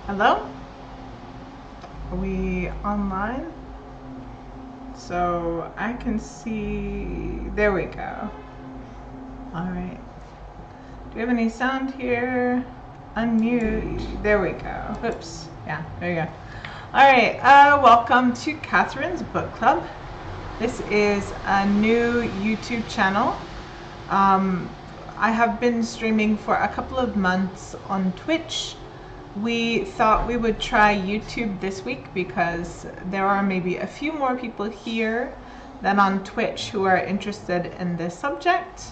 Hello? Are we online? So I can see, there we go. All right. Do we have any sound here? Unmute, there we go. Oops, yeah, there you go. All right, welcome to Catherine's Book Club. This is a new YouTube channel. I have been streaming for a couple of months on Twitch. We thought we would try YouTube this week because there are maybe a few more people here than on Twitch who are interested in this subject.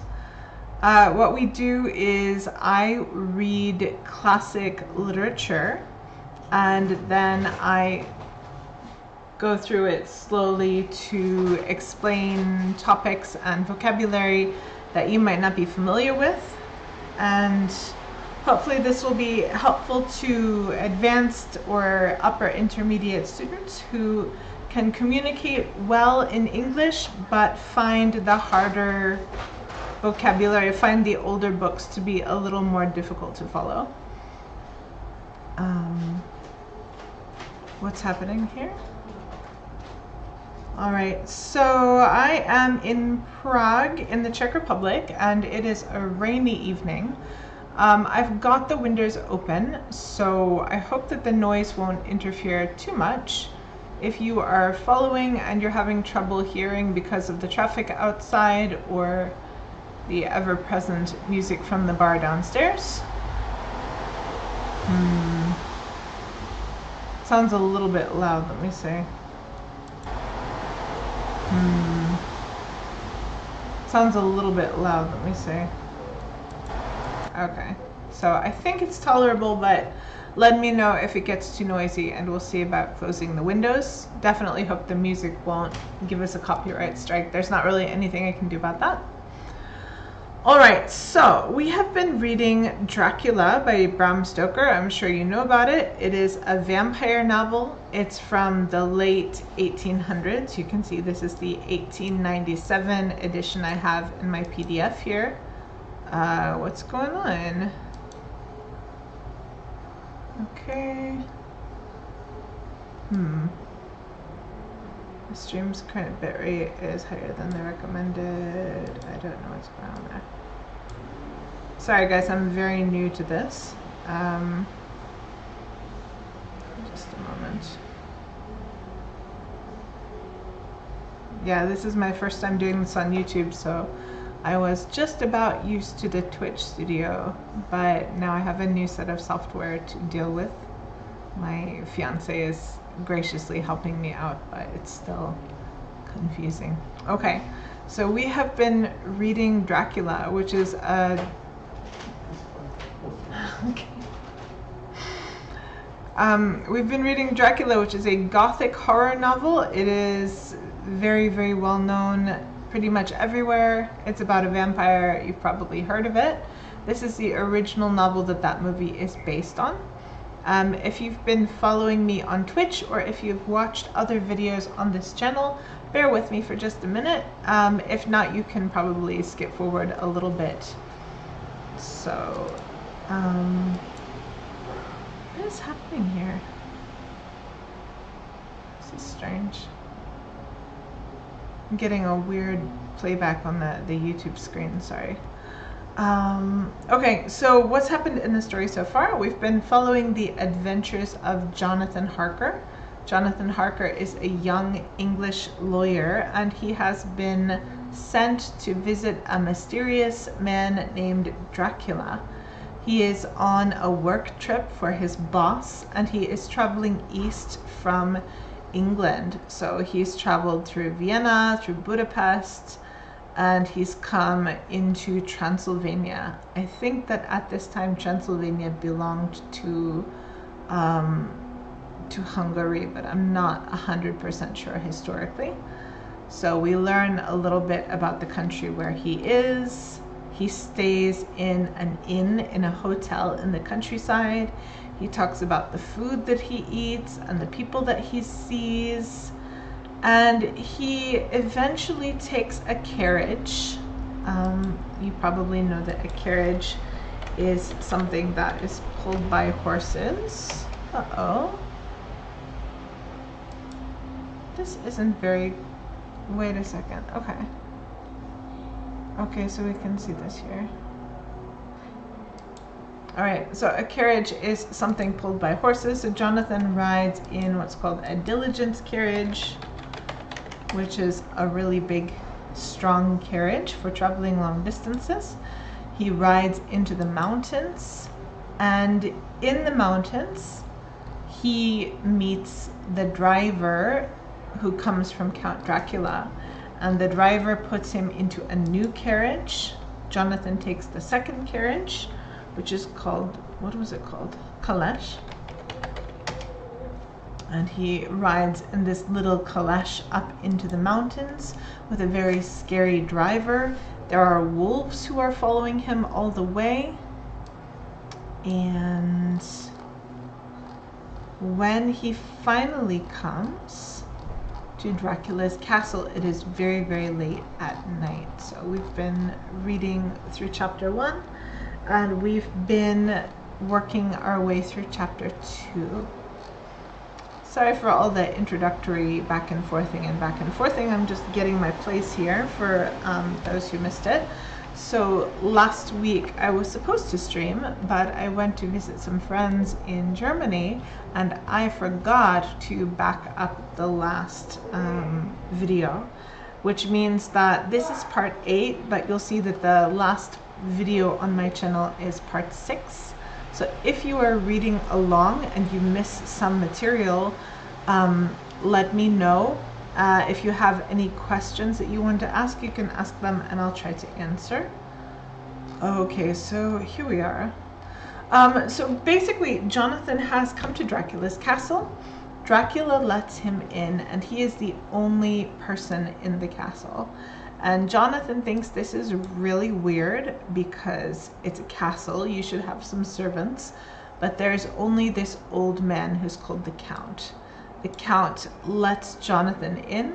What we do is I read classic literature and then I go through it slowly to explain topics and vocabulary that you might not be familiar with, and hopefully this will be helpful to advanced or upper intermediate students who can communicate well in English but find the harder vocabulary, find the older books to be a little more difficult to follow. What's happening here? All right, so I am in Prague in the Czech Republic and it is a rainy evening. I've got the windows open, so I hope that the noise won't interfere too much. If you are following and you're having trouble hearing because of the traffic outside or the ever-present music from the bar downstairs. Sounds a little bit loud, let me see. Sounds a little bit loud, let me see. Okay, so I think it's tolerable, but let me know if it gets too noisy and we'll see about closing the windows. Definitely hope the music won't give us a copyright strike. There's not really anything I can do about that. All right, so we have been reading Dracula by Bram Stoker. I'm sure you know about it. It is a vampire novel. It's from the late 1800s. You can see this is the 1897 edition I have in my PDF here. What's going on? Okay. The stream's current bitrate is higher than the recommended. I don't know what's going on there. Sorry guys, I'm very new to this. Just a moment. Yeah, this is my first time doing this on YouTube, so I was just about used to the Twitch studio, but now I have a new set of software to deal with. My fiance is graciously helping me out, but it's still confusing. Okay, so we have been reading Dracula, which is a... Okay. We've been reading Dracula, which is a gothic horror novel. It is very, very well known pretty much everywhere. It's about a vampire. You've probably heard of it. This is the original novel that movie is based on. If you've been following me on Twitch or if you've watched other videos on this channel, bear with me for just a minute. If not, you can probably skip forward a little bit. So, what is happening here? This is strange. I'm getting a weird playback on the YouTube screen, sorry. Okay, so what's happened in the story so far? We've been following the adventures of Jonathan Harker. Jonathan Harker is a young English lawyer and he has been sent to visit a mysterious man named Dracula. He is on a work trip for his boss and he is traveling east from England. So he's traveled through Vienna, through Budapest, and he's come into Transylvania. I think that at this time Transylvania belonged to Hungary, but I'm not 100% sure historically. So we learn a little bit about the country where he is. He stays in an inn in a hotel in the countryside. He talks about the food that he eats and the people that he sees. And he eventually takes a carriage. You probably know that a carriage is something that is pulled by horses. Uh-oh. This isn't very... Wait a second. Okay. Okay, so we can see this here. Alright, so a carriage is something pulled by horses. So Jonathan rides in what's called a diligence carriage, which is a really big, strong carriage for traveling long distances. He rides into the mountains, and in the mountains, he meets the driver who comes from Count Dracula, and the driver puts him into a new carriage. Jonathan takes the second carriage, which is called, what was it called? Caleche. And he rides in this little caleche up into the mountains with a very scary driver. There are wolves who are following him all the way. And when he finally comes to Dracula's castle, it is very, very late at night. So we've been reading through chapter 1, and we've been working our way through chapter 2. Sorry for all the introductory back and forthing. I'm just getting my place here for those who missed it. So last week I was supposed to stream, but I went to visit some friends in Germany, and I forgot to back up the last video, which means that this is part 8, but you'll see that the last video on my channel is part 6. So if you are reading along and you miss some material, let me know. If you have any questions that you want to ask, you can ask them and I'll try to answer. Okay, so here we are. So basically, Jonathan has come to Dracula's castle. Dracula lets him in, and he is the only person in the castle. And Jonathan thinks this is really weird because it's a castle. You should have some servants. But there's only this old man who's called the Count. The Count lets Jonathan in,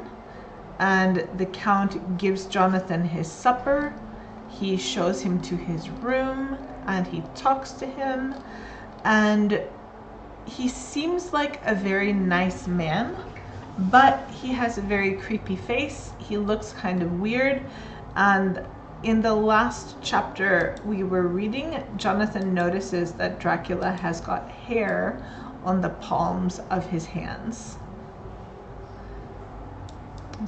and the Count gives Jonathan his supper. He shows him to his room, and he talks to him. And he seems like a very nice man, but he has a very creepy face. He looks kind of weird. And in the last chapter we were reading, Jonathan notices that Dracula has got hair on the palms of his hands.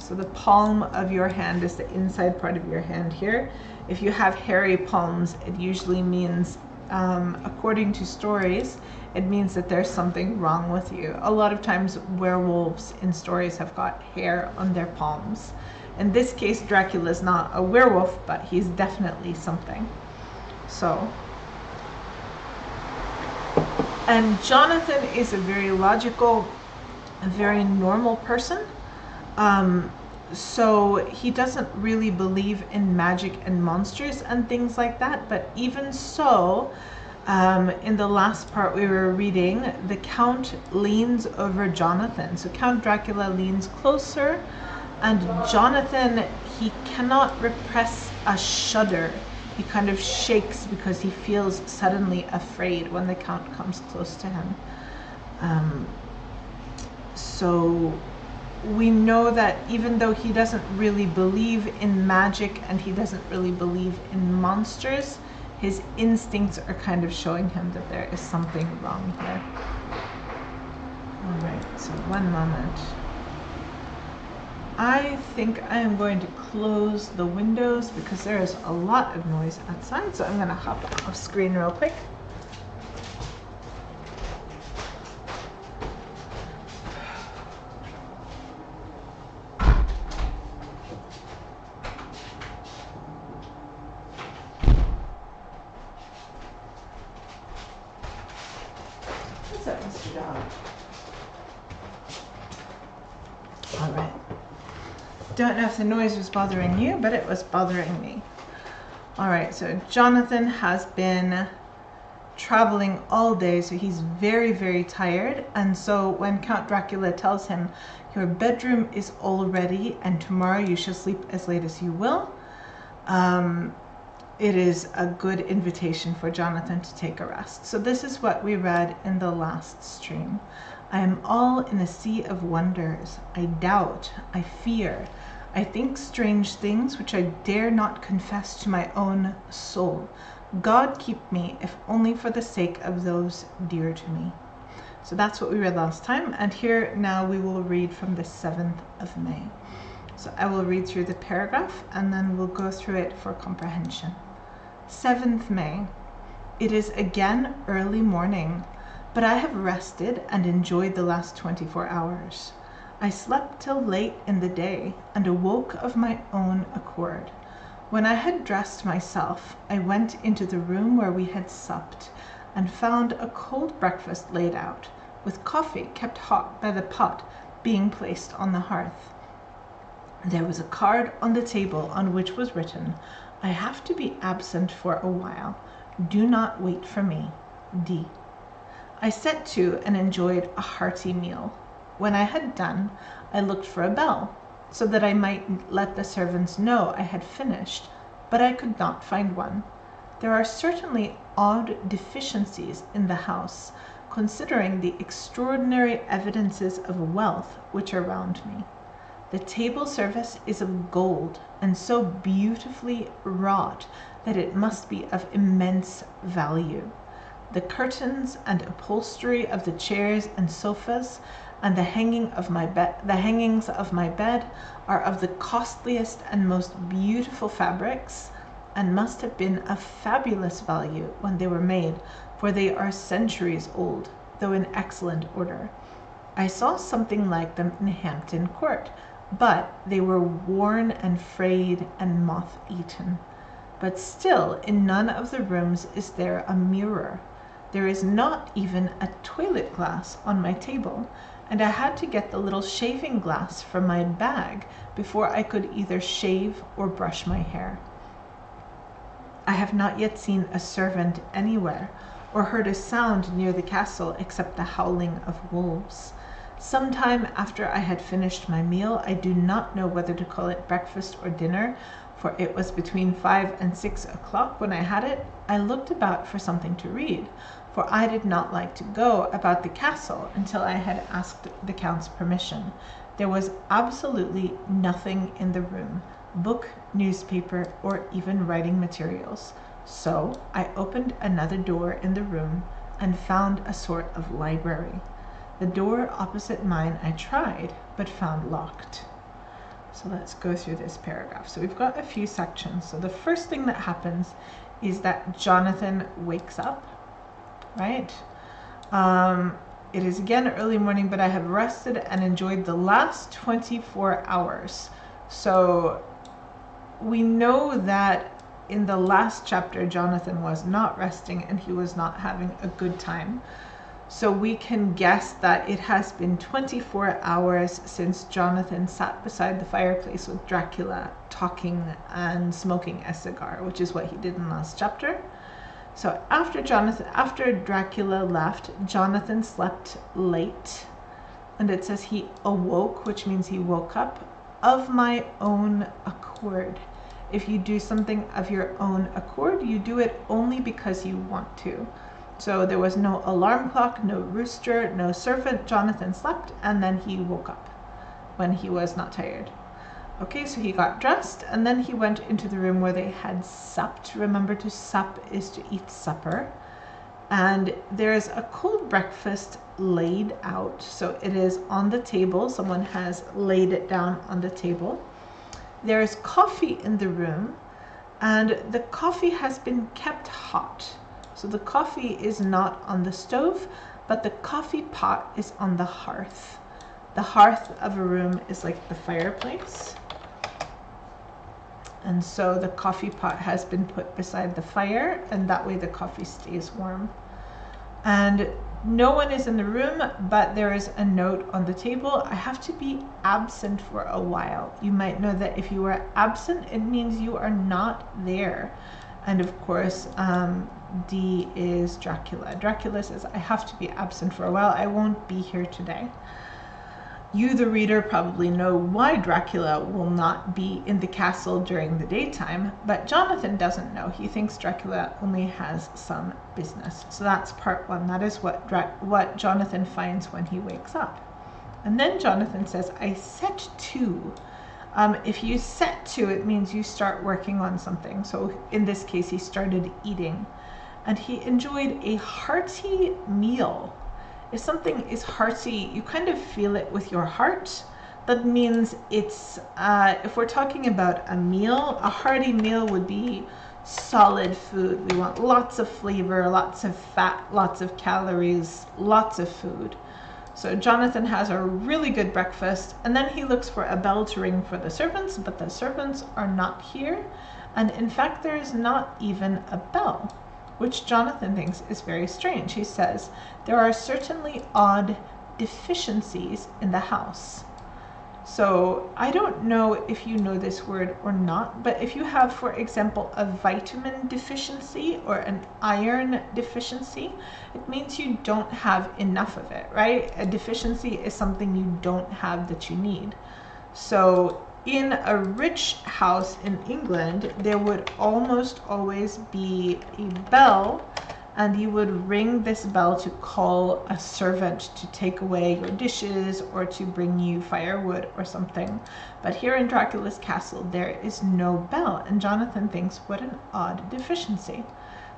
So the palm of your hand is the inside part of your hand here. If you have hairy palms, it usually means, according to stories, it means that there's something wrong with you. A lot of times werewolves in stories have got hair on their palms. In this case, Dracula's not a werewolf, but he's definitely something. So, and Jonathan is a very logical, a very normal person. So he doesn't really believe in magic and monsters and things like that. But even so, in the last part we were reading, the Count leans over Jonathan. So Count Dracula leans closer, and Jonathan, he cannot repress a shudder. He kind of shakes because he feels suddenly afraid when the Count comes close to him. So we know that even though he doesn't really believe in magic and he doesn't really believe in monsters, his instincts are kind of showing him that there is something wrong here. Alright, so one moment. I think I am going to close the windows because there is a lot of noise outside, so I'm going to hop off screen real quick. What's up, Mr. Dog? All right. Don't know if the noise was bothering you, but it was bothering me. All right, so Jonathan has been traveling all day, so he's very, very tired. And so when Count Dracula tells him, your bedroom is all ready and tomorrow you shall sleep as late as you will, it is a good invitation for Jonathan to take a rest. So this is what we read in the last stream. I am all in a sea of wonders. I doubt, I fear, I think strange things which I dare not confess to my own soul. God keep me, if only for the sake of those dear to me. So that's what we read last time, and here now we will read from the 7th of May. So I will read through the paragraph and then we'll go through it for comprehension. 7th May. It is again early morning, but I have rested and enjoyed the last 24 hours. I slept till late in the day and awoke of my own accord. When I had dressed myself, I went into the room where we had supped and found a cold breakfast laid out, with coffee kept hot by the pot being placed on the hearth. There was a card on the table on which was written, I have to be absent for a while. Do not wait for me. D. I set to and enjoyed a hearty meal. When I had done, I looked for a bell, so that I might let the servants know I had finished, but I could not find one. There are certainly odd deficiencies in the house, considering the extraordinary evidences of wealth which are round me. The table service is of gold, and so beautifully wrought that it must be of immense value. The curtains and upholstery of the chairs and sofas, and the hangings of my bed are of the costliest and most beautiful fabrics, and must have been of fabulous value when they were made, for they are centuries old, though in excellent order. I saw something like them in Hampton Court, but they were worn and frayed and moth-eaten. But still in none of the rooms is there a mirror. There is not even a toilet glass on my table, and I had to get the little shaving glass from my bag before I could either shave or brush my hair. I have not yet seen a servant anywhere, or heard a sound near the castle except the howling of wolves. Some time after I had finished my meal, I do not know whether to call it breakfast or dinner, for it was between 5 and 6 o'clock when I had it, I looked about for something to read, for I did not like to go about the castle until I had asked the Count's permission. There was absolutely nothing in the room, book, newspaper, or even writing materials. So I opened another door in the room and found a sort of library. The door opposite mine I tried, but found locked. So let's go through this paragraph. So we've got a few sections. So the first thing that happens is that Jonathan wakes up, right? It is again early morning, but I have rested and enjoyed the last 24 hours. So we know that in the last chapter, Jonathan was not resting and he was not having a good time. So we can guess that it has been 24 hours since Jonathan sat beside the fireplace with Dracula, talking and smoking a cigar, which is what he did in the last chapter. So after Dracula left, Jonathan slept late, and it says he awoke, which means he woke up, of my own accord. If you do something of your own accord, you do it only because you want to. So there was no alarm clock, no rooster, no servant. Jonathan slept, and then he woke up when he was not tired. Okay, so he got dressed, and then he went into the room where they had supped. Remember, to sup is to eat supper. And there's a cold breakfast laid out. So it is on the table. Someone has laid it down on the table. There is coffee in the room, and the coffee has been kept hot. So the coffee is not on the stove, but the coffee pot is on the hearth. The hearth of a room is like the fireplace. And so the coffee pot has been put beside the fire, and that way the coffee stays warm. And no one is in the room, but there is a note on the table. I have to be absent for a while. You might know that if you are absent, it means you are not there. And of course, D is Dracula. Dracula says, I have to be absent for a while. I won't be here today. You, the reader, probably know why Dracula will not be in the castle during the daytime, but Jonathan doesn't know. He thinks Dracula only has some business. So that's part one. That is what Jonathan finds when he wakes up. And then Jonathan says, I set to. If you set to, it means you start working on something. So in this case, he started eating. And he enjoyed a hearty meal. If something is hearty, you kind of feel it with your heart. That means it's, if we're talking about a meal, a hearty meal would be solid food. We want lots of flavor, lots of fat, lots of calories, lots of food. So Jonathan has a really good breakfast, and then he looks for a bell to ring for the servants, but the servants are not here. And in fact, there is not even a bell, which Jonathan thinks is very strange. He says, there are certainly odd deficiencies in the house. So I don't know if you know this word or not, but if you have, for example, a vitamin deficiency or an iron deficiency, it means you don't have enough of it, right? A deficiency is something you don't have that you need. So in a rich house in England, there would almost always be a bell, and you would ring this bell to call a servant to take away your dishes or to bring you firewood or something. But here in Dracula's castle, there is no bell, and Jonathan thinks, what an odd deficiency,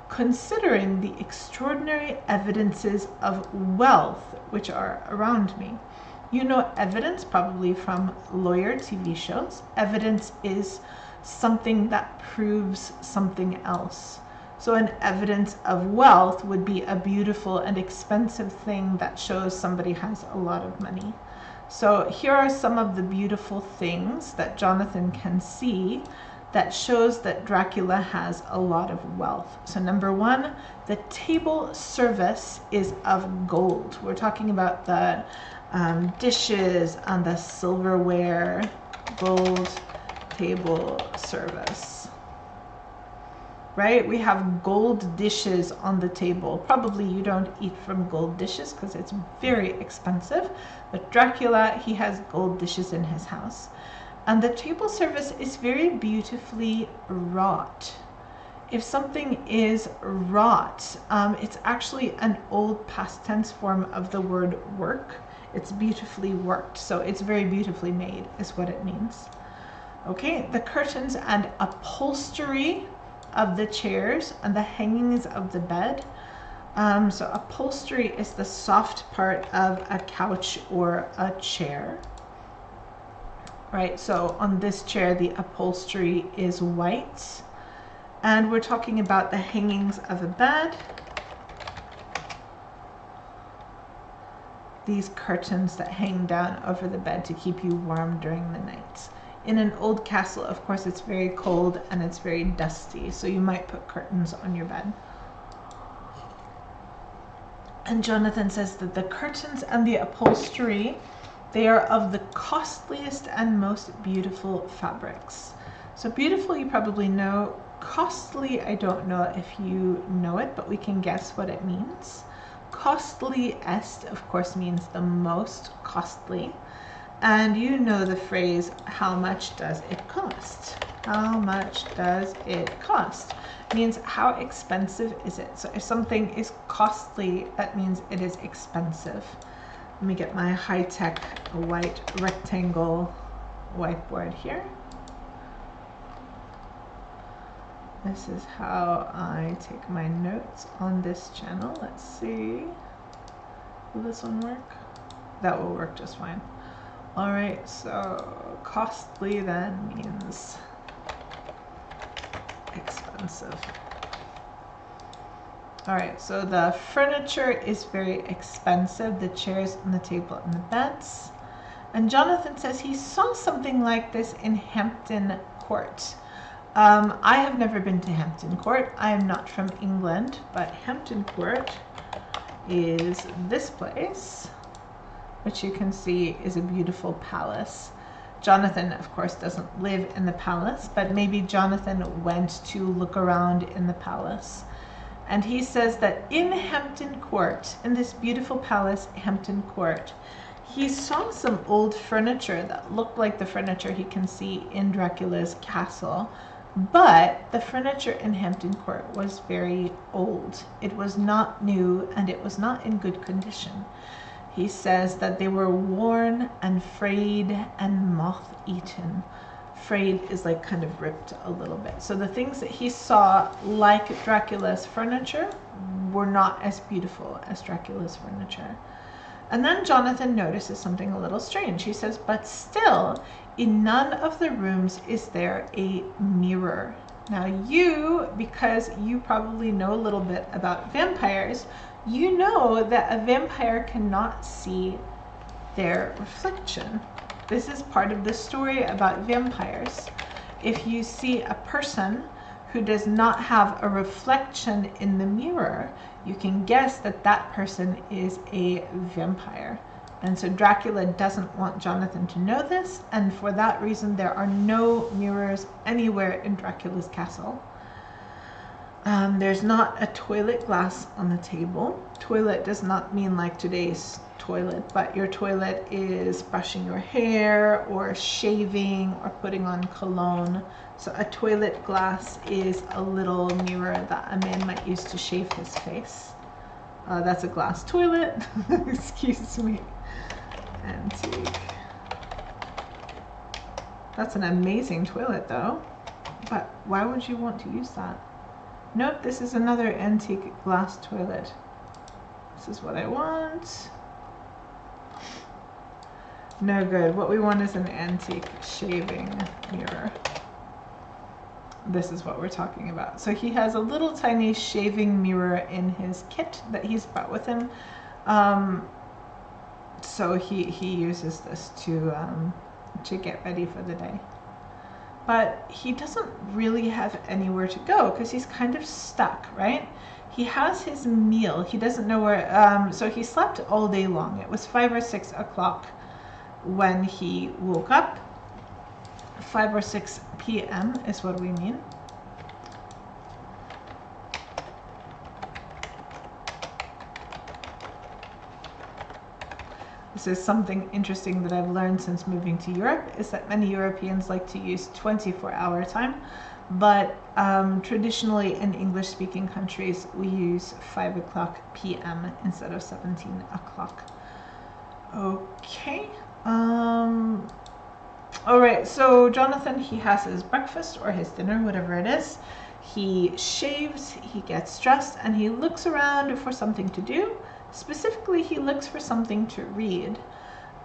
considering the extraordinary evidences of wealth which are around me. You know evidence probably from lawyer TV shows. Evidence is something that proves something else. So an evidence of wealth would be a beautiful and expensive thing that shows somebody has a lot of money. So here are some of the beautiful things that Jonathan can see that shows that Dracula has a lot of wealth. So number one, the table service is of gold. We're talking about the dishes and the silverware, gold table service. Right? We have gold dishes on the table. Probably you don't eat from gold dishes because it's very expensive, but Dracula, he has gold dishes in his house. And the table service is very beautifully wrought. If something is wrought, it's actually an old past tense form of the word work. It's beautifully worked, so it's very beautifully made is what it means. Okay, the curtains and upholstery of the chairs and the hangings of the bed. So upholstery is the soft part of a couch or a chair. Right, so on this chair the upholstery is white. And we're talking about the hangings of a bed. These curtains that hang down over the bed to keep you warm during the night. In an old castle, of course, it's very cold and it's very dusty, so you might put curtains on your bed. And Jonathan says that the curtains and the upholstery, they are of the costliest and most beautiful fabrics. So beautiful, you probably know. Costly, I don't know if you know it, but we can guess what it means. Costliest, of course, means the most costly. And you know the phrase, how much does it cost? How much does it cost? It means how expensive is it? So if something is costly, that means it is expensive. Let me get my high-tech white rectangle whiteboard here. This is how I take my notes on this channel. Let's see. Will this one work? That will work just fine. All right, so costly then means expensive. All right, so the furniture is very expensive, the chairs and the table and the beds. And Jonathan says he saw something like this in Hampton Court. I have never been to Hampton Court. I am not from England, but Hampton Court is this place, which you can see is a beautiful palace. Jonathan, of course, doesn't live in the palace, but maybe Jonathan went to look around in the palace. And he says that in Hampton Court, in this beautiful palace, Hampton Court, He saw some old furniture that looked like the furniture he can see in Dracula's castle, but the furniture in Hampton Court was very old. It was not new and it was not in good condition. He says that they were worn and frayed and moth-eaten. Frayed is like kind of ripped a little bit. So the things that he saw, like Dracula's furniture, were not as beautiful as Dracula's furniture. And then Jonathan notices something a little strange. He says, but still, in none of the rooms is there a mirror. Now you, because you probably know a little bit about vampires, you know that a vampire cannot see their reflection. This is part of the story about vampires. If you see a person who does not have a reflection in the mirror, you can guess that that person is a vampire. And so Dracula doesn't want Jonathan to know this, and for that reason there are no mirrors anywhere in Dracula's castle. There's not a toilet glass on the table. Toilet does not mean like today's toilet, but your toilet is brushing your hair or shaving or putting on cologne. So a toilet glass is a little mirror that a man might use to shave his face. That's a glass toilet. Excuse me. Antique. That's an amazing toilet though. But why would you want to use that? Nope, this is another antique glass toilet. This is what I want. No good. What we want is an antique shaving mirror. This is what we're talking about. So he has a little tiny shaving mirror in his kit that he's brought with him. So he uses this to get ready for the day. But he doesn't really have anywhere to go because he's kind of stuck, right? He has his meal. He doesn't know where, so he slept all day long. It was 5 or 6 o'clock when he woke up. 5 or 6 p.m. is what we mean. This is something interesting that I've learned since moving to Europe, is that many Europeans like to use 24-hour time, but traditionally in English-speaking countries we use 5 o'clock p.m. instead of 17 o'clock. Okay. All right, so Jonathan, he has his breakfast or his dinner, whatever it is. He shaves, he gets dressed, and he looks around for something to do. Specifically, he looks for something to read,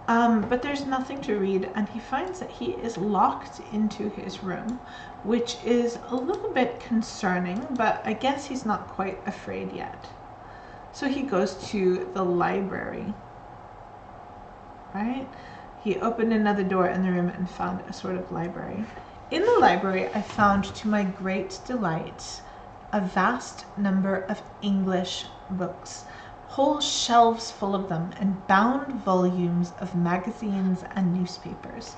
but there's nothing to read, and he finds that he is locked into his room, which is a little bit concerning, but I guess he's not quite afraid yet. So he goes to the library, right? He opened another door in the room and found a sort of library. In the library, I found, to my great delight, a vast number of English books. Whole shelves full of them, and bound volumes of magazines and newspapers.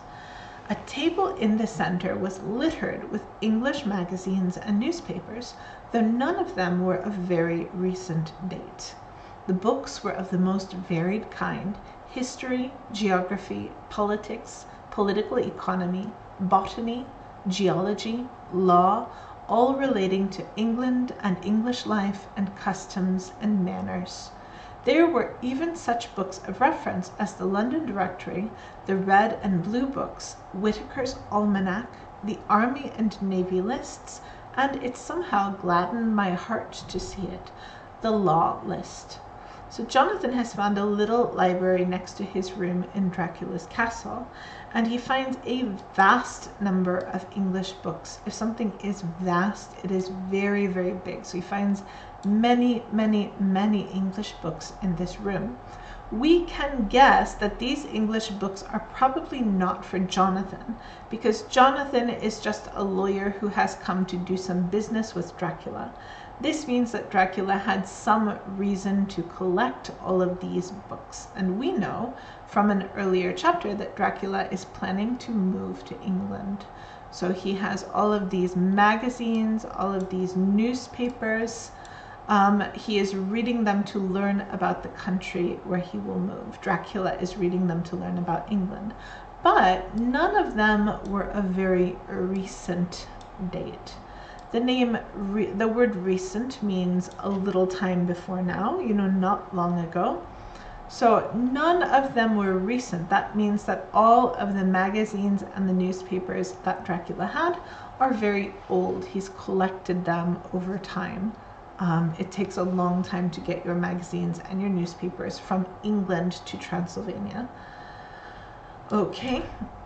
A table in the center was littered with English magazines and newspapers, though none of them were of very recent date. The books were of the most varied kind: history, geography, politics, political economy, botany, geology, law, all relating to England and English life and customs and manners. There were even such books of reference as the London Directory, the Red and Blue Books, Whitaker's Almanac, the Army and Navy Lists, and it somehow gladdened my heart to see it, the Law List. So Jonathan has found a little library next to his room in Dracula's castle, and he finds a vast number of English books. If something is vast, it is very, very big. So he finds many, many, many English books in this room. We can guess that these English books are probably not for Jonathan, because Jonathan is just a lawyer who has come to do some business with Dracula. This means that Dracula had some reason to collect all of these books, and we know from an earlier chapter that Dracula is planning to move to England. So he has all of these magazines, all of these newspapers, He is reading them to learn about the country where he will move. Dracula is reading them to learn about England. But none of them were a very recent date. The word recent means a little time before now, not long ago. So none of them were recent. That means that all of the magazines and the newspapers that Dracula had are very old. He's collected them over time. It takes a long time to get your magazines and your newspapers from England to Transylvania. Okay,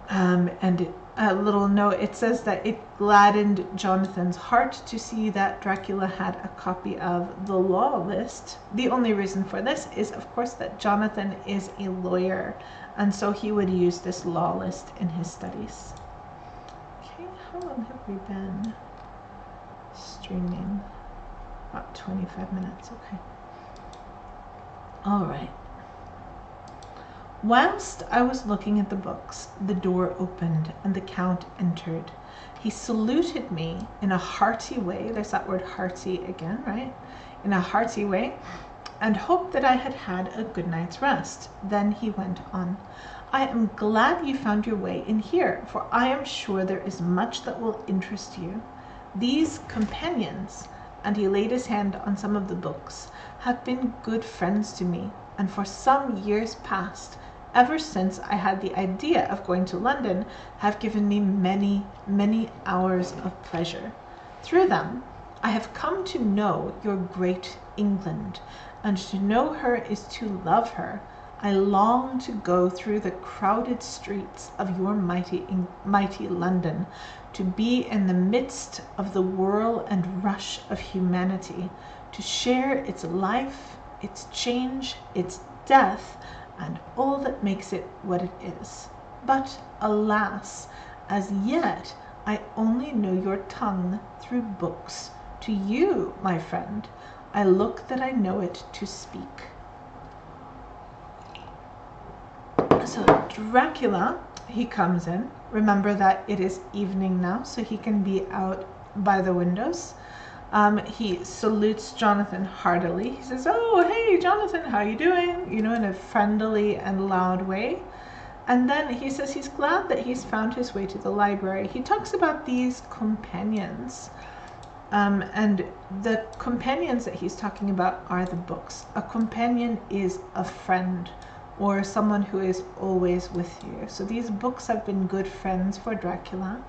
and a little note, it says that it gladdened Jonathan's heart to see that Dracula had a copy of the law list. The only reason for this is, of course, that Jonathan is a lawyer, and so he would use this law list in his studies. Okay, how long have we been streaming? About 25 minutes, okay. All right. Whilst I was looking at the books, the door opened and the Count entered. He saluted me in a hearty way, there's that word hearty again, right? In a hearty way, and hoped that I had had a good night's rest. Then he went on, I am glad you found your way in here, for I am sure there is much that will interest you. These companions, and he laid his hand on some of the books, have been good friends to me, and for some years past, ever since I had the idea of going to London, have given me many, many hours of pleasure. Through them, I have come to know your great England, and to know her is to love her. I long to go through the crowded streets of your mighty London, to be in the midst of the whirl and rush of humanity, to share its life, its change, its death, and all that makes it what it is. But, alas, as yet I only know your tongue through books. To you, my friend, I look that I know it to speak. So Dracula, he comes in. Remember that it is evening now, so he can be out by the windows. He salutes Jonathan heartily. He says, oh, hey, Jonathan, how you doing? In a friendly and loud way. And then he says he's glad that he's found his way to the library. He talks about these companions. And the companions that he's talking about are the books. A companion is a friend, or someone who is always with you. So these books have been good friends for Dracula.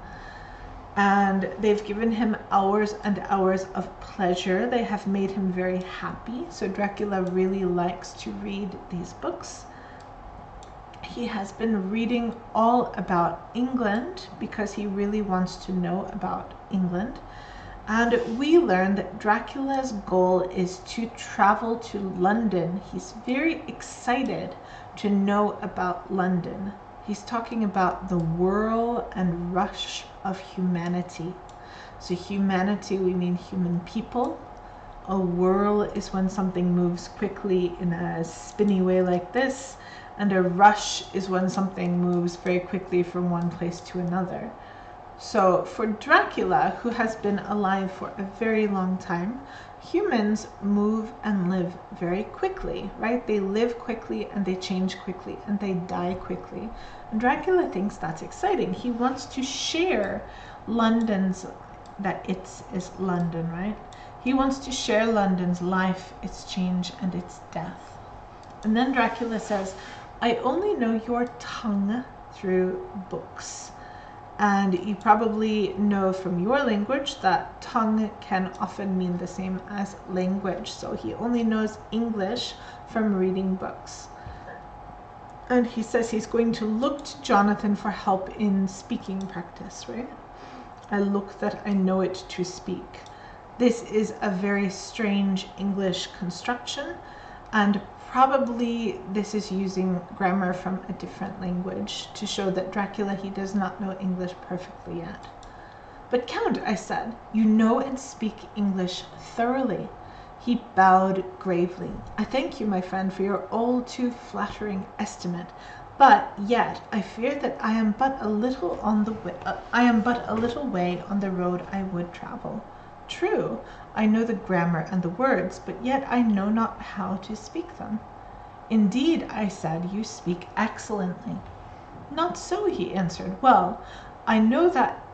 And they've given him hours and hours of pleasure. They have made him very happy. So Dracula really likes to read these books. He has been reading all about England because he really wants to know about England. And we learn that Dracula's goal is to travel to London. He's very excited to know about London. He's talking about the whirl and rush of humanity. So humanity, we mean human people. A whirl is when something moves quickly in a spinny way like this, and a rush is when something moves very quickly from one place to another. So for Dracula, who has been alive for a very long time, humans move and live very quickly, right? They live quickly and they change quickly and they die quickly. And Dracula thinks that's exciting. He wants to share London's, that it's is London, right? He wants to share London's life, its change, and its death. And then Dracula says, I only know your tongue through books. And you probably know from your language that tongue can often mean the same as language. So he only knows English from reading books. And he says he's going to look to Jonathan for help in speaking practice, right? I look that I know it to speak. This is a very strange English construction, and probably this is using grammar from a different language to show that Dracula, he does not know English perfectly yet. But Count, I said, you know and speak English thoroughly. He bowed gravely. I thank you, my friend, for your all too flattering estimate, but yet I fear that I am but a little way on the road I would travel. True, I know the grammar and the words, but yet I know not how to speak them. Indeed, I said, you speak excellently. Not so, he answered. Well, I know that,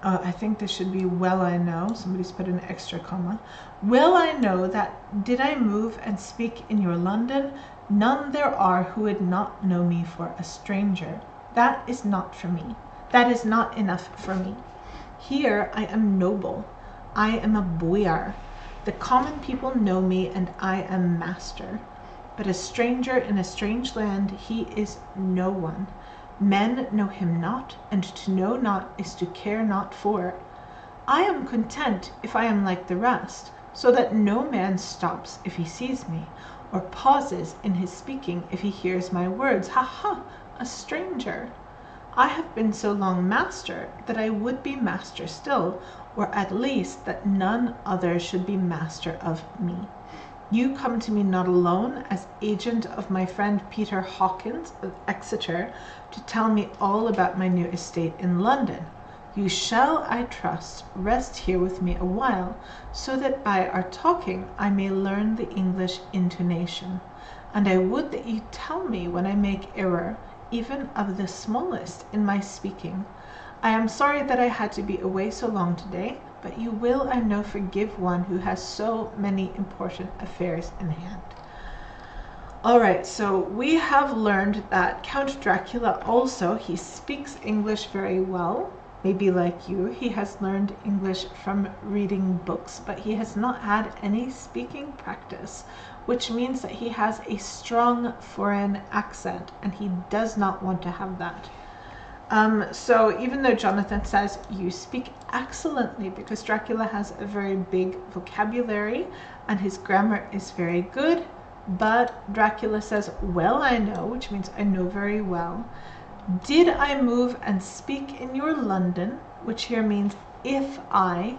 I think this should be well I know, somebody's put an extra comma. Well I know that did I move and speak in your London, none there are who would not know me for a stranger. That is not for me. That is not enough for me. Here I am noble. I am a boyar. The common people know me, and I am master. But a stranger in a strange land, he is no one. Men know him not, and to know not is to care not for. I am content if I am like the rest, so that no man stops if he sees me, or pauses in his speaking if he hears my words. Ha ha, a stranger! I have been so long master that I would be master still, or at least that none other should be master of me. You come to me not alone as agent of my friend Peter Hawkins of Exeter to tell me all about my new estate in London. You shall, I trust, rest here with me a while, so that by our talking I may learn the English intonation. And I would that you tell me when I make error, even of the smallest, in my speaking. I am sorry that I had to be away so long today, but you will, I know, forgive one who has so many important affairs in hand. All right, so we have learned that Count Dracula also, he speaks English very well. Maybe like you, he has learned English from reading books, but he has not had any speaking practice, which means that he has a strong foreign accent, and he does not want to have that. So even though Jonathan says you speak excellently, because Dracula has a very big vocabulary and his grammar is very good, but Dracula says, well I know, which means I know very well. Did I move and speak in your London, which here means if I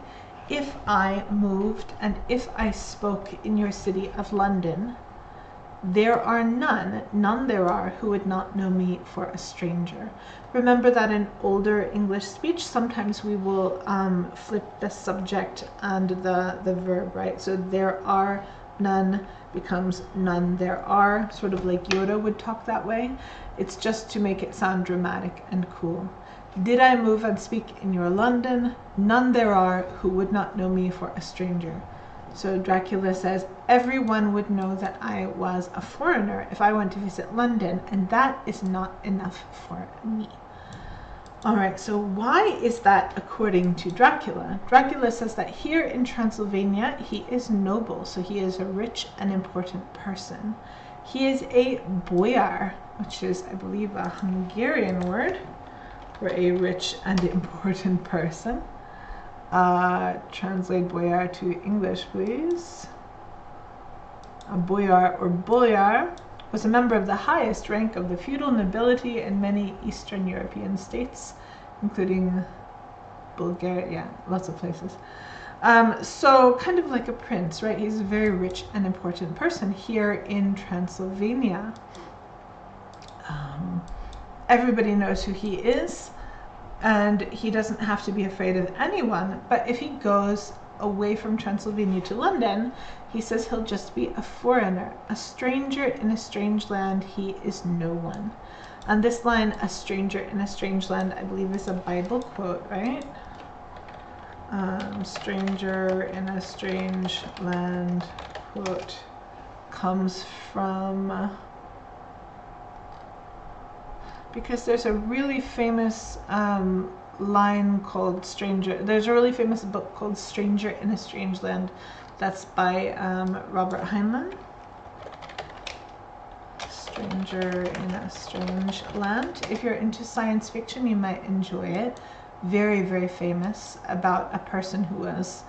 moved and if I spoke in your city of London, there are none there are who would not know me for a stranger. Remember that in older English speech, sometimes we will flip the subject and the verb, right? So there are none becomes none there are, sort of like Yoda would talk that way. It's just to make it sound dramatic and cool. Did I move and speak in your London? None there are who would not know me for a stranger. So Dracula says, everyone would know that I was a foreigner if I went to visit London, and that is not enough for me. All right, so why is that according to Dracula? Dracula says that here in Transylvania, he is noble, so he is a rich and important person. He is a boyar, which is, I believe, a Hungarian word for a rich and important person. Translate boyar to English, please. A boyar or boyar was a member of the highest rank of the feudal nobility in many Eastern European states, including Bulgaria, yeah, lots of places. So kind of like a prince, right? He's a very rich and important person here in Transylvania. Everybody knows who he is, and he doesn't have to be afraid of anyone, but if he goes away from Transylvania to London, he says he'll just be a foreigner, a stranger in a strange land. He is no one. And this line, a stranger in a strange land, I believe is a Bible quote, right? Stranger in a strange land quote comes from, because there's a really famous line called there's a really famous book called Stranger in a Strange Land. That's by Robert Heinlein. Stranger in a Strange Land. If you're into science fiction, you might enjoy it. Very, very famous, about a person who was,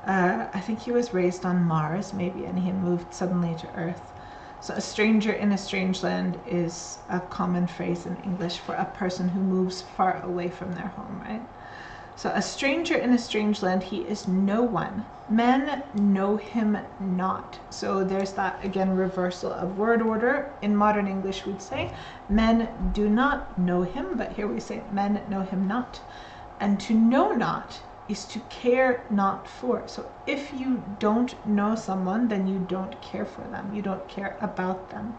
I think he was raised on Mars maybe, and he moved suddenly to Earth. So a stranger in a strange land is a common phrase in English for a person who moves far away from their home, right? So a stranger in a strange land, he is no one. Men know him not. So there's that, again, reversal of word order. In modern English, we'd say men do not know him, but here we say men know him not. And to know not is to care not for. So if you don't know someone, then you don't care for them. You don't care about them.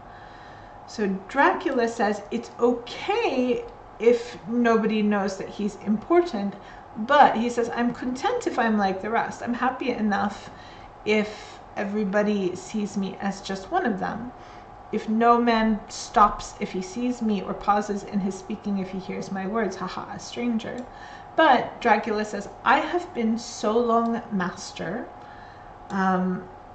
So Dracula says it's okay if nobody knows that he's important, but he says, I'm content if I'm like the rest. I'm happy enough if everybody sees me as just one of them. If no man stops if he sees me, or pauses in his speaking if he hears my words, haha, a stranger. But Dracula says, I have been so long master.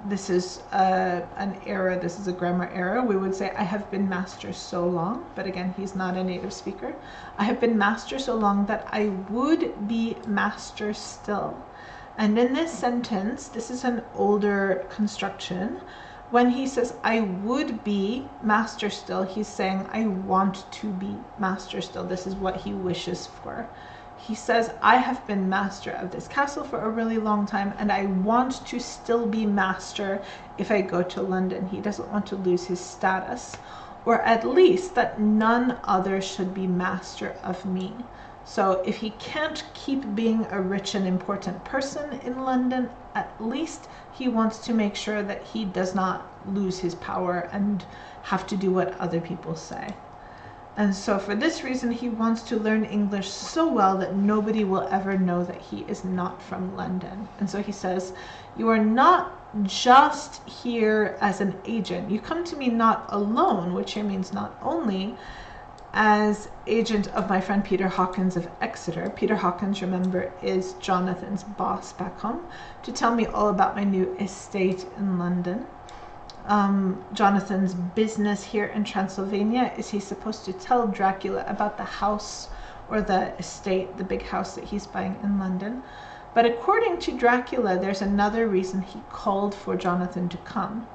This is an error, this is a grammar error. We would say, I have been master so long, but again, he's not a native speaker. I have been master so long that I would be master still. And in this sentence, this is an older construction. When he says, I would be master still, he's saying, I want to be master still. This is what he wishes for. He says, I have been master of this castle for a really long time, and I want to still be master if I go to London. He doesn't want to lose his status, or at least that none other should be master of me. So if he can't keep being a rich and important person in London, at least he wants to make sure that he does not lose his power and have to do what other people say. And so for this reason, he wants to learn English so well that nobody will ever know that he is not from London. And so he says, you are not just here as an agent. You come to me not alone, which here means not only as agent of my friend Peter Hawkins of Exeter. Peter Hawkins, remember, is Jonathan's boss back home, to tell me all about my new estate in London. Jonathan's business here in Transylvania is he's supposed to tell Dracula about the house or the estate, the big house that he's buying in London. But according to Dracula, there's another reason he called for Jonathan to come.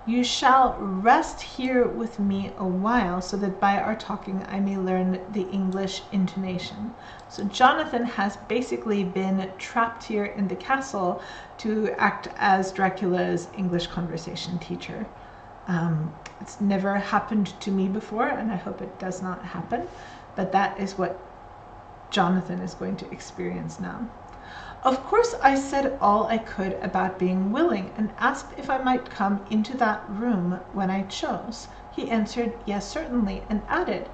You shall rest here with me a while, so that by our talking I may learn the English intonation. So Jonathan has basically been trapped here in the castle to act as Dracula's English conversation teacher. It's never happened to me before, and I hope it does not happen, but that is what Jonathan is going to experience now. Of course, I said all I could about being willing, and asked if I might come into that room when I chose. He answered, yes, certainly, and added,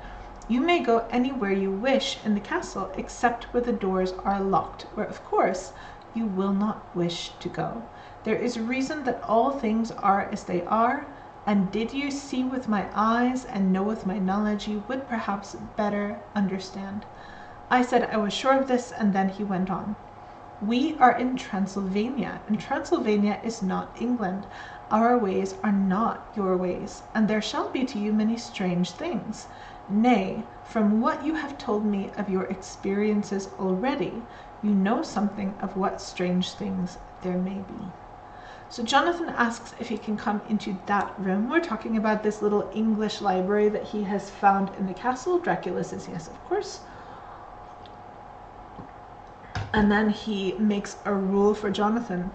you may go anywhere you wish in the castle, except where the doors are locked, where, of course, you will not wish to go. There is reason that all things are as they are, and did you see with my eyes and know with my knowledge, you would perhaps better understand. I said I was sure of this, and then he went on. We are in Transylvania, and Transylvania is not England. Our ways are not your ways, and there shall be to you many strange things. Nay, from what you have told me of your experiences already, you know something of what strange things there may be. So Jonathan asks if he can come into that room. We're talking about this little English library that he has found in the castle. Dracula says yes, of course. And then he makes a rule for Jonathan.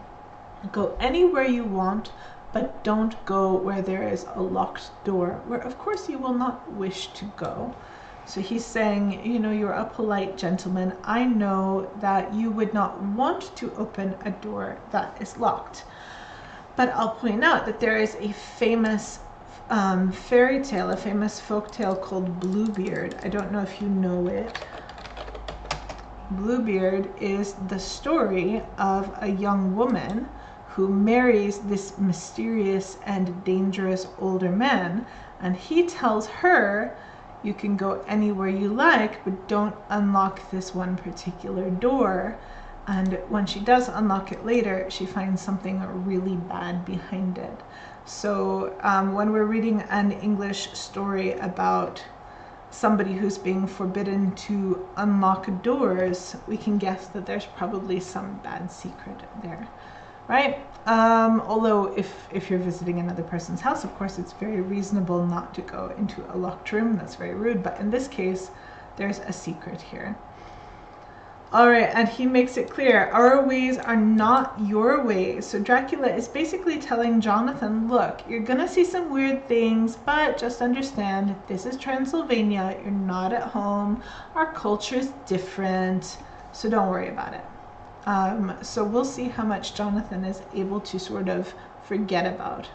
Go anywhere you want, but don't go where there is a locked door, where of course you will not wish to go. So he's saying, you know, you're a polite gentleman. I know that you would not want to open a door that is locked. But I'll point out that there is a famous fairy tale, a famous folk tale called Bluebeard. I don't know if you know it. Bluebeard is the story of a young woman who marries this mysterious and dangerous older man, and he tells her, you can go anywhere you like, but don't unlock this one particular door. And when she does unlock it later, she finds something really bad behind it. So when we're reading an English story about somebody who's being forbidden to unlock doors, we can guess that there's probably some bad secret there, right? Although if you're visiting another person's house, of course, it's very reasonable not to go into a locked room. That's very rude. But in this case, there's a secret here. All right, and he makes it clear, our ways are not your ways. So Dracula is basically telling Jonathan, look, you're gonna see some weird things, but just understand, this is Transylvania, you're not at home, our culture is different, so don't worry about it. So we'll see how much Jonathan is able to sort of forget about.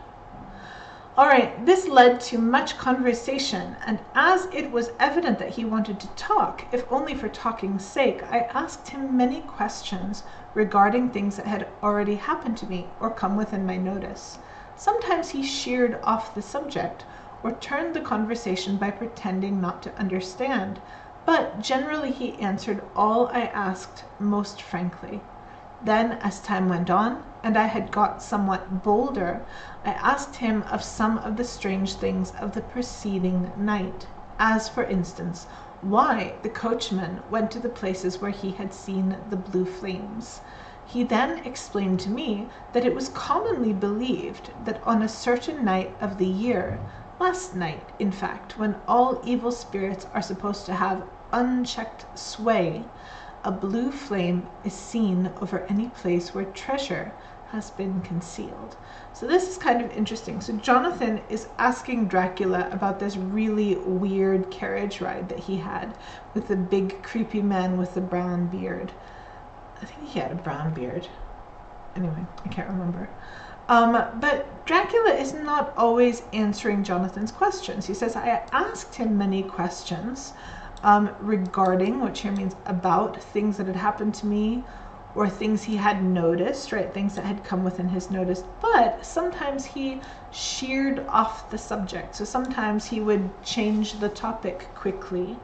All right, this led to much conversation, and as it was evident that he wanted to talk, if only for talking's sake, I asked him many questions regarding things that had already happened to me or come within my notice. Sometimes he sheered off the subject or turned the conversation by pretending not to understand, but generally he answered all I asked most frankly. Then, as time went on, and I had got somewhat bolder, I asked him of some of the strange things of the preceding night, as, for instance, why the coachman went to the places where he had seen the blue flames. He then explained to me that it was commonly believed that on a certain night of the year, last night, in fact, when all evil spirits are supposed to have unchecked sway, a blue flame is seen over any place where treasure has been concealed. So this is kind of interesting. So Jonathan is asking Dracula about this really weird carriage ride that he had with the big creepy man with the brown beard. I think he had a brown beard. Anyway, I can't remember. But Dracula is not always answering Jonathan's questions. He says, I asked him many questions regarding, which here means about, things that had happened to me or things he had noticed, right? Things that had come within his notice. But sometimes he sheered off the subject. So sometimes he would change the topic quickly.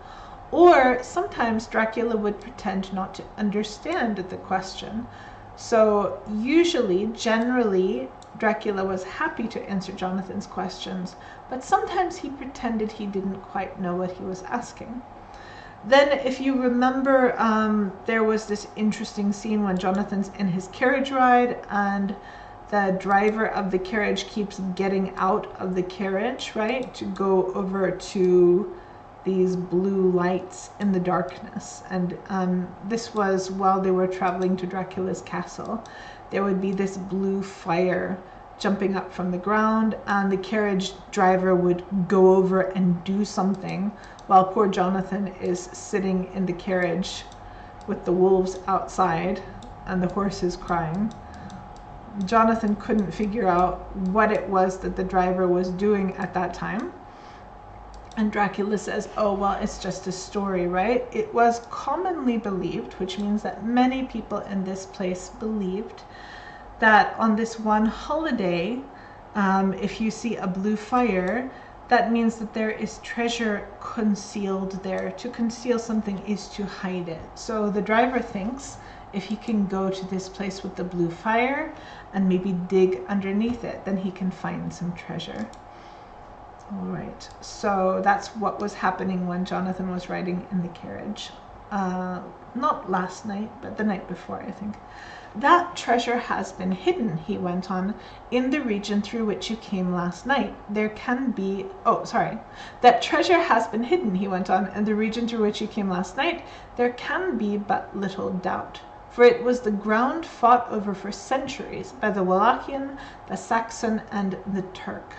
Or sometimes Dracula would pretend not to understand the question. So usually, generally, Dracula was happy to answer Jonathan's questions, but sometimes he pretended he didn't quite know what he was asking. Then, if you remember, there was this interesting scene when Jonathan's in his carriage ride and the driver of the carriage keeps getting out of the carriage, right, to go over to these blue lights in the darkness. And this was while they were traveling to Dracula's castle. There would be this blue fire jumping up from the ground, and the carriage driver would go over and do something while poor Jonathan is sitting in the carriage with the wolves outside and the horses crying. Jonathan couldn't figure out what it was that the driver was doing at that time. And Dracula says, oh, well, it's just a story, right? It was commonly believed, which means that many people in this place believed, that on this one holiday, if you see a blue fire, that means that there is treasure concealed there. To conceal something is to hide it. So the driver thinks if he can go to this place with the blue fire and maybe dig underneath it, then he can find some treasure. All right, so that's what was happening when Jonathan was riding in the carriage. Not last night, but the night before, I think. That treasure has been hidden, he went on, in the region through which you came last night. There can be, that treasure has been hidden, he went on, in the region through which you came last night. There can be but little doubt, for it was the ground fought over for centuries by the Wallachian, the Saxon, and the Turk.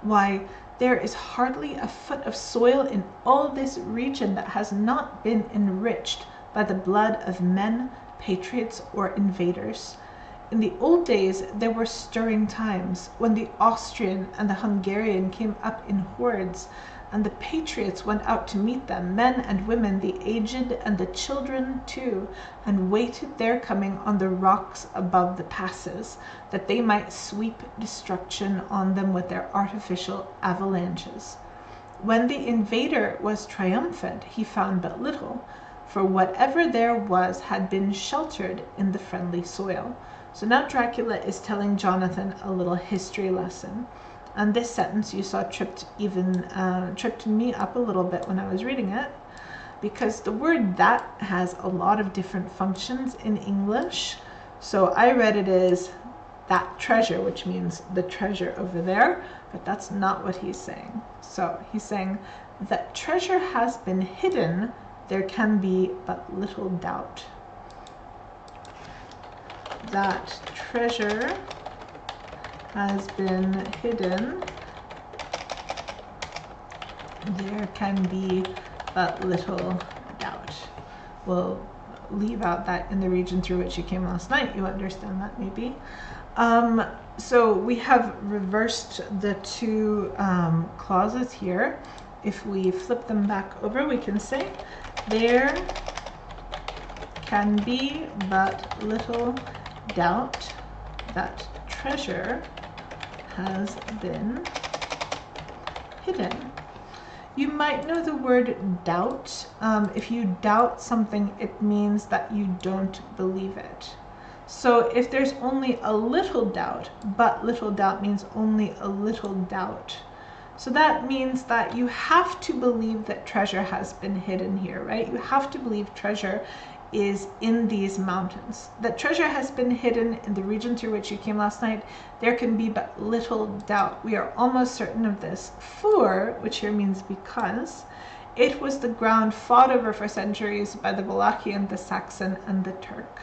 Why, there is hardly a foot of soil in all this region that has not been enriched by the blood of men, patriots, or invaders. In the old days there were stirring times, when the Austrian and the Hungarian came up in hordes, and the patriots went out to meet them, men and women, the aged and the children too, and waited their coming on the rocks above the passes, that they might sweep destruction on them with their artificial avalanches. When the invader was triumphant, he found but little, for whatever there was had been sheltered in the friendly soil. So now Dracula is telling Jonathan a little history lesson. And this sentence you saw tripped me up a little bit when I was reading it, because the word that has a lot of different functions in English. So I read it as that treasure, which means the treasure over there, but that's not what he's saying. So he's saying that treasure has been hidden, there can be but little doubt. That treasure has been hidden, there can be but little doubt. We'll leave out that in the region through which you came last night. You understand that maybe. So we have reversed the two clauses here. If we flip them back over, we can say, there can be but little doubt that treasure has been hidden. You might know the word doubt. If you doubt something, it means that you don't believe it. So if there's only a little doubt, but little doubt means only a little doubt. So that means that you have to believe that treasure has been hidden here, right? You have to believe treasure is in these mountains. That treasure has been hidden in the region through which you came last night. There can be but little doubt. We are almost certain of this. For, which here means because, it was the ground fought over for centuries by the Wallachian, the Saxon, and the Turk.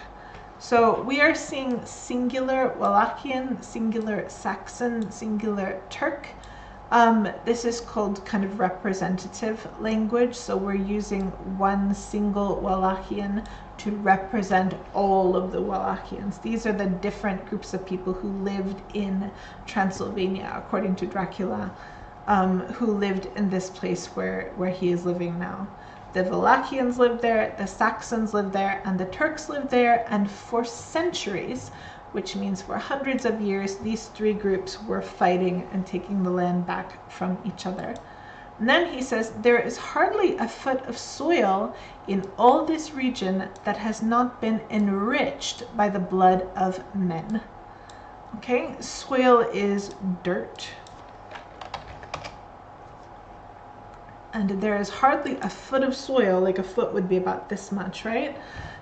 So we are seeing singular Wallachian, singular Saxon, singular Turk. This is called kind of representative language. So we're using one single Wallachian to represent all of the Wallachians. These are the different groups of people who lived in Transylvania, according to Dracula, who lived in this place where he is living now. The Wallachians lived there, the Saxons lived there, and the Turks lived there, and for centuries, which means for hundreds of years, these three groups were fighting and taking the land back from each other. And then he says, there is hardly a foot of soil in all this region that has not been enriched by the blood of men. Okay, soil is dirt. And there is hardly a foot of soil, like a foot would be about this much, right?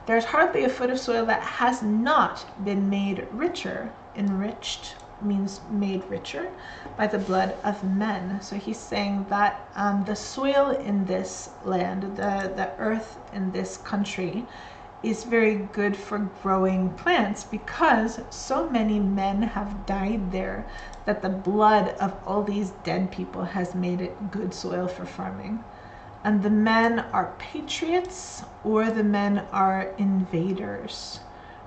There's hardly a foot of soil that has not been made richer. Enriched means made richer by the blood of men. So he's saying that the soil in this land, the earth in this country, is very good for growing plants because so many men have died there that the blood of all these dead people has made it good soil for farming. And the men are patriots or the men are invaders,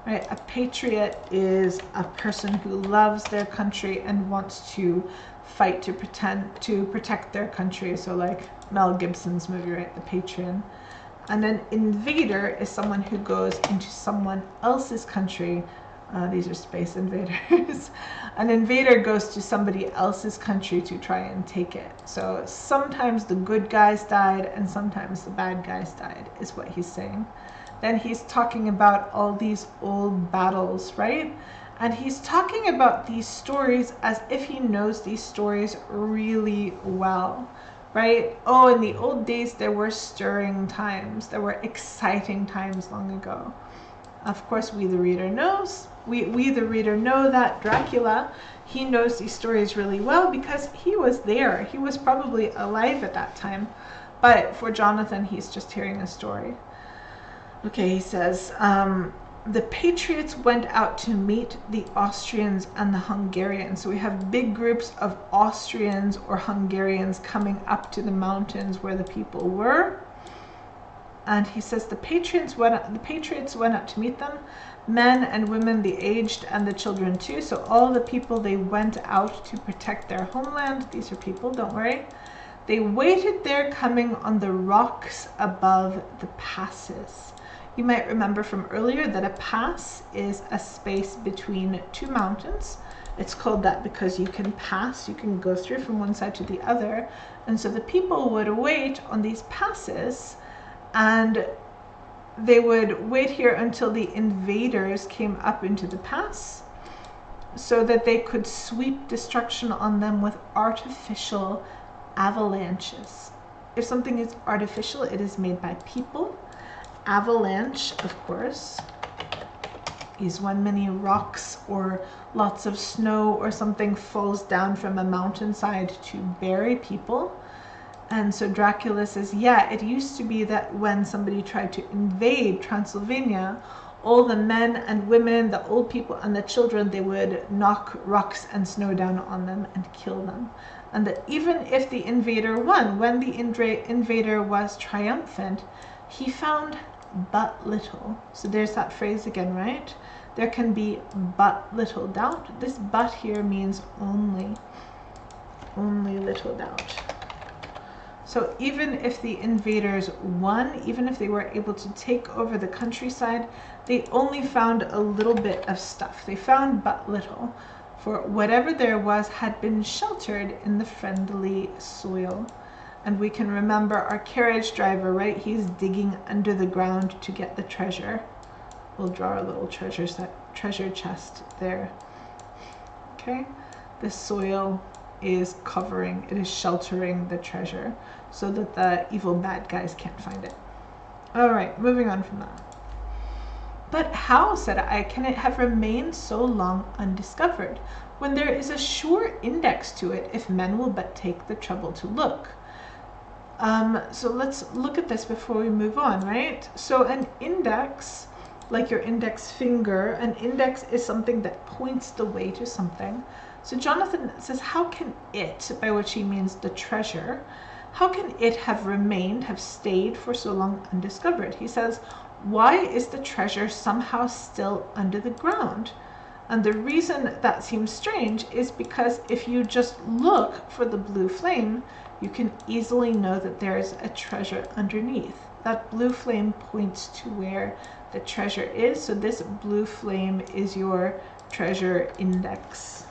right? A patriot is a person who loves their country and wants to fight to protect their country. So like Mel Gibson's movie, right? The Patriot. And an invader is someone who goes into someone else's country. These are space invaders. An invader goes to somebody else's country to try and take it. So sometimes the good guys died and sometimes the bad guys died, is what he's saying. Then he's talking about all these old battles, right? And he's talking about these stories as if he knows these stories really well. Right? Oh, in the old days, there were stirring times. There were exciting times long ago. Of course, we the reader knows. We the reader know that Dracula, he knows these stories really well because he was there. He was probably alive at that time. But for Jonathan, he's just hearing a story. Okay, he says, the Patriots went out to meet the Austrians and the Hungarians. So we have big groups of Austrians or Hungarians coming up to the mountains where the people were. And he says the Patriots went out to meet them, men and women, the aged and the children too. So all the people, they went out to protect their homeland. These are people, don't worry. They waited there coming on the rocks above the passes. You might remember from earlier that a pass is a space between two mountains. It's called that because you can pass, you can go through from one side to the other. And so the people would wait on these passes and they would wait here until the invaders came up into the pass so that they could sweep destruction on them with artificial avalanches. If something is artificial, it is made by people. Avalanche, of course, is when many rocks or lots of snow or something falls down from a mountainside to bury people. And so Dracula says, yeah, it used to be that when somebody tried to invade Transylvania, all the men and women, the old people and the children, they would knock rocks and snow down on them and kill them. And that even if the invader won, when the invader was triumphant, he found but little. So there's that phrase again, right? There can be but little doubt. This but here means only little doubt. So even if the invaders won, even if they were able to take over the countryside, they only found a little bit of stuff. They found but little, for whatever there was had been sheltered in the friendly soil. And we can remember our carriage driver, right? He's digging under the ground to get the treasure. We'll draw a little treasure chest there. Okay, the soil is covering, it is sheltering the treasure so that the evil bad guys can't find it. All right, moving on from that. But how, said I, can it have remained so long undiscovered, when there is a sure index to it, if men will but take the trouble to look? So let's look at this before we move on, right? So an index, like your index finger, an index is something that points the way to something. So Jonathan says, how can it, by which he means the treasure, how can it have remained, have stayed for so long undiscovered? He says, why is the treasure somehow still under the ground? And the reason that seems strange is because if you just look for the blue flame, you can easily know that there is a treasure underneath. That blue flame points to where the treasure is. So this blue flame is your treasure index.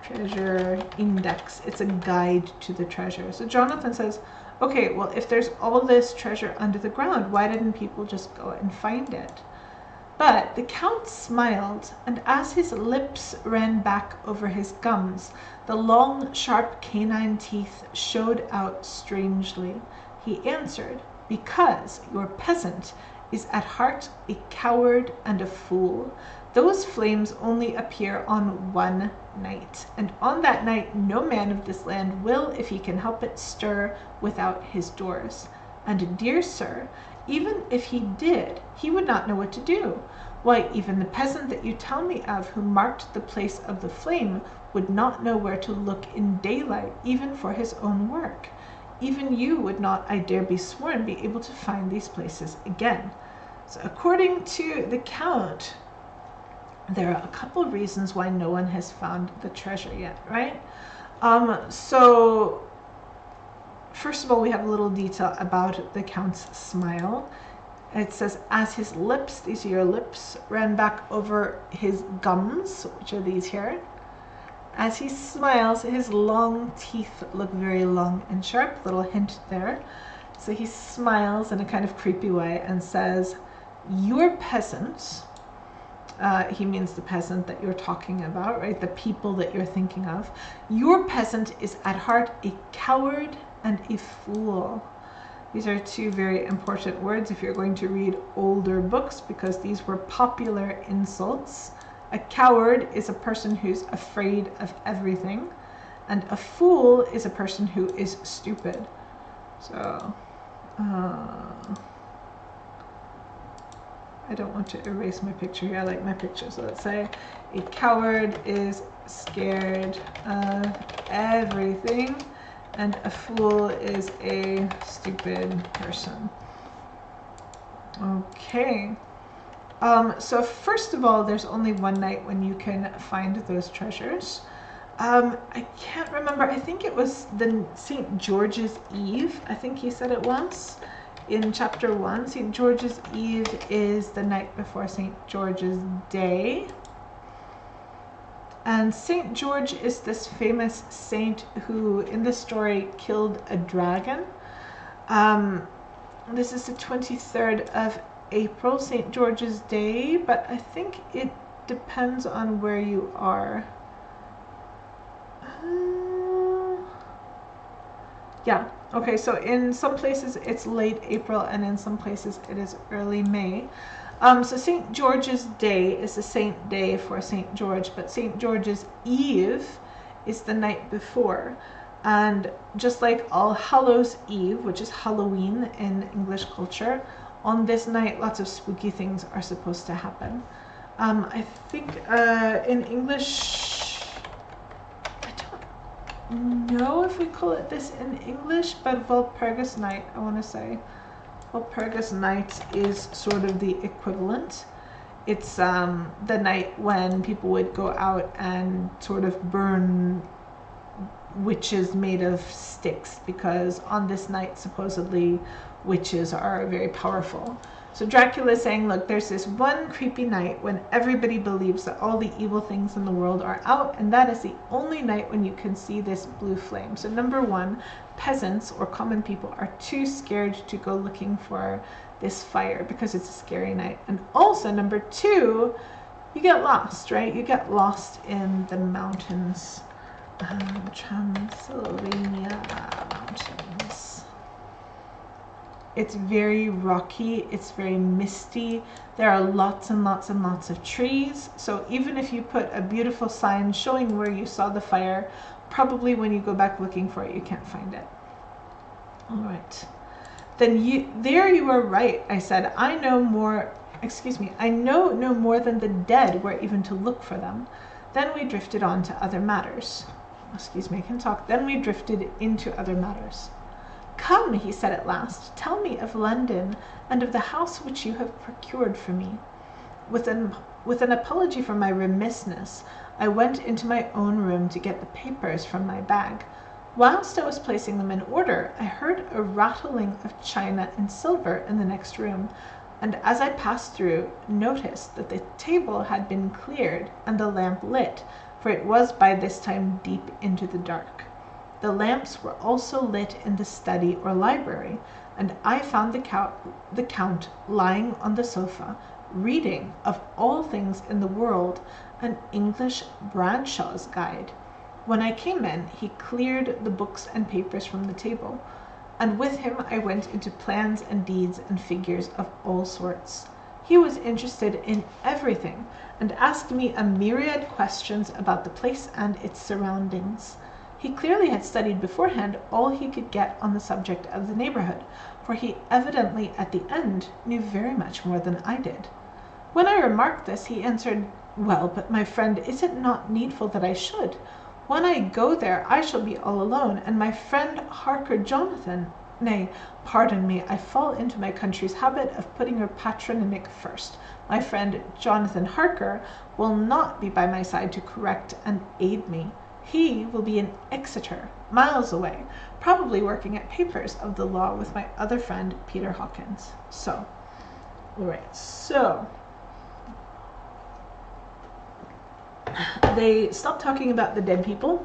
Treasure index. It's a guide to the treasure. So Jonathan says, okay, well, if there's all this treasure under the ground, why didn't people just go and find it? But the Count smiled, and as his lips ran back over his gums, the long, sharp canine teeth showed out strangely. He answered, because your peasant is at heart a coward and a fool. Those flames only appear on one night, and on that night no man of this land will, if he can help it, stir without his doors. And, dear sir, even if he did, he would not know what to do. Why, even the peasant that you tell me of, who marked the place of the flame, would not know where to look in daylight, even for his own work. Even you would not, I dare be sworn, be able to find these places again. So according to the Count, there are a couple of reasons why no one has found the treasure yet, right? So first of all, we have a little detail about the Count's smile. It says, as his lips, these are your lips, ran back over his gums, which are these here. As he smiles, his long teeth look very long and sharp, little hint there. So he smiles in a kind of creepy way and says, your peasants, he means the peasant that you're talking about, right? The people that you're thinking of. Your peasant is at heart a coward and a fool. These are two very important words if you're going to read older books, because these were popular insults. A coward is a person who's afraid of everything, and a fool is a person who is stupid. So, I don't want to erase my picture here. I like my picture. So let's say a coward is scared of everything, and a fool is a stupid person. Okay. So first of all, there's only one night when you can find those treasures. I can't remember. I think it was the St. George's Eve. I think he said it once in chapter 1. St. George's Eve is the night before St. George's Day. And St. George is this famous saint who, in the story, killed a dragon. This is the 23rd of April, St. George's Day, but I think it depends on where you are. Yeah, okay, so in some places it's late April, and in some places it is early May. So St. George's Day is the saint day for St. George, but St. George's Eve is the night before. And just like All Hallows Eve, which is Halloween in English culture, on this night lots of spooky things are supposed to happen. I think in English, I don't know if we call it this in English, but Walpurgis night, I want to say. Walpurgis Night is sort of the equivalent. It's the night when people would go out and sort of burn witches made of sticks, because on this night supposedly witches are very powerful. So Dracula is saying, look, there's this one creepy night when everybody believes that all the evil things in the world are out, and that is the only night when you can see this blue flame. So number one, peasants or common people are too scared to go looking for this fire because it's a scary night. And also number two, you get lost, right? You get lost in the mountains. Transylvania mountains. It's very rocky, it's very misty. There are lots and lots and lots of trees. So even if you put a beautiful sign showing where you saw the fire, probably when you go back looking for it, you can't find it. All right. Then you were right, I said. I know no more than the dead where even to look for them. Then we drifted on to other matters. Excuse me, I can talk. Then we drifted into other matters. Come, he said at last, tell me of London and of the house which you have procured for me. With an apology for my remissness, I went into my own room to get the papers from my bag. Whilst I was placing them in order, I heard a rattling of china and silver in the next room, and as I passed through, noticed that the table had been cleared and the lamp lit, for it was by this time deep into the dark. The lamps were also lit in the study or library, and I found the Count lying on the sofa, reading, of all things in the world, an English Bradshaw's Guide. When I came in, he cleared the books and papers from the table, and with him I went into plans and deeds and figures of all sorts. He was interested in everything, and asked me a myriad questions about the place and its surroundings. He clearly had studied beforehand all he could get on the subject of the neighborhood, for he evidently at the end knew very much more than I did. When I remarked this, he answered, well, but my friend, is it not needful that I should? When I go there, I shall be all alone, and my friend Harker Jonathan, nay, pardon me, I fall into my country's habit of putting her patronymic first. My friend Jonathan Harker will not be by my side to correct and aid me. He will be in Exeter, miles away, probably working at papers of the law with my other friend Peter Hawkins. So, all right, so they stopped talking about the dead people,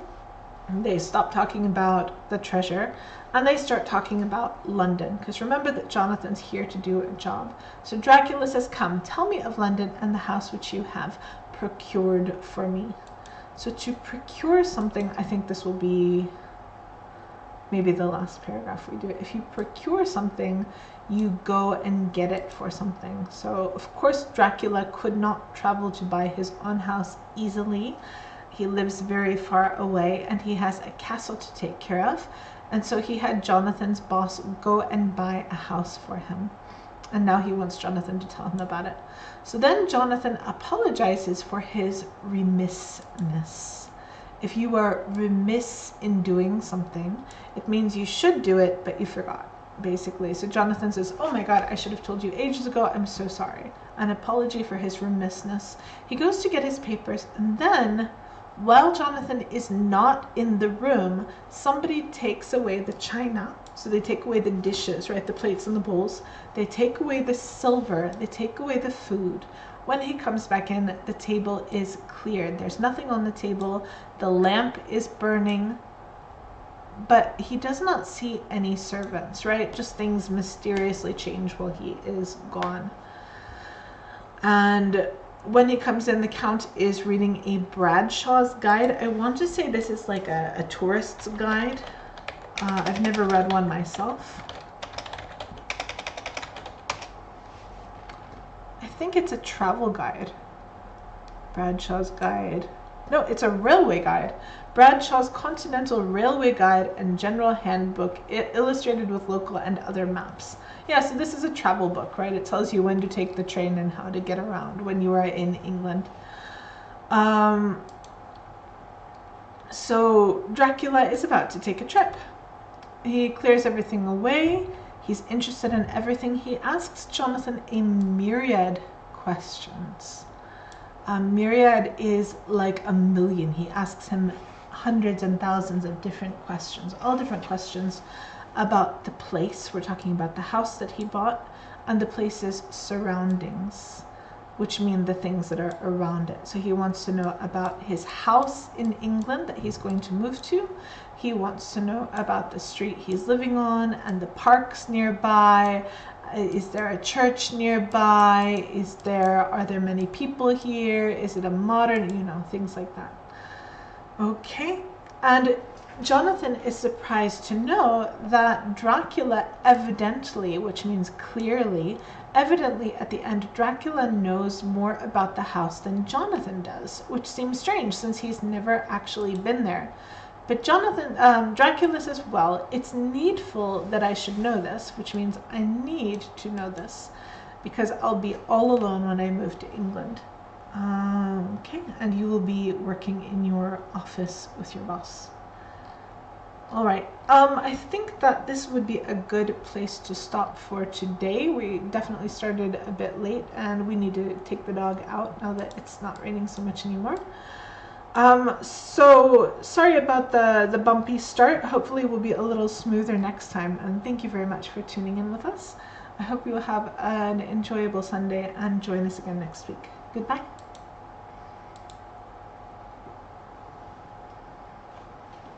they stopped talking about the treasure, and they start talking about London, because remember that Jonathan's here to do a job. So Dracula says, come, tell me of London and the house which you have procured for me. So to procure something, I think this will be maybe the last paragraph we do it. If you procure something, you go and get it for something. So of course Dracula could not travel to buy his own house easily. He lives very far away and he has a castle to take care of. And so he had Jonathan's boss go and buy a house for him. And now he wants Jonathan to tell him about it. So then Jonathan apologizes for his remissness. If you are remiss in doing something, it means you should do it, but you forgot, basically. So Jonathan says, oh my God, I should have told you ages ago. I'm so sorry. An apology for his remissness. He goes to get his papers, and then, while Jonathan is not in the room, somebody takes away the china. So they take away the dishes, right? The plates and the bowls. They take away the silver. They take away the food. When he comes back in, the table is cleared. There's nothing on the table. The lamp is burning. But he does not see any servants, right? Just things mysteriously change while he is gone. And when he comes in, the Count is reading a Bradshaw's Guide. I want to say this is like a tourist's guide. I've never read one myself. I think it's a travel guide. Bradshaw's Guide. No, it's a railway guide. Bradshaw's Continental Railway Guide and General Handbook, illustrated with local and other maps. Yeah, so this is a travel book, right? It tells you when to take the train and how to get around when you are in England. So Dracula is about to take a trip. He clears everything away. He's interested in everything. He asks Jonathan a myriad questions. A myriad is like a million. He asks him hundreds and thousands of different questions, all different questions about the place. We're talking about the house that he bought and the place's surroundings, which mean the things that are around it. So he wants to know about his house in England that he's going to move to. He wants to know about the street he's living on and the parks nearby. Is there a church nearby? Are there many people here? Is it a modern, things like that. Okay, and Jonathan is surprised to know that Dracula evidently, which means clearly, evidently at the end, Dracula knows more about the house than Jonathan does, which seems strange since he's never actually been there. But Dracula says, well, it's needful that I should know this, which means I need to know this because I'll be all alone when I move to England. Okay, and you will be working in your office with your boss. All right, I think that this would be a good place to stop for today. We definitely started a bit late and we need to take the dog out now that it's not raining so much anymore. So sorry about the bumpy start. Hopefully we'll be a little smoother next time, and thank you very much for tuning in with us. I hope you will have an enjoyable Sunday and join us again next week. Goodbye.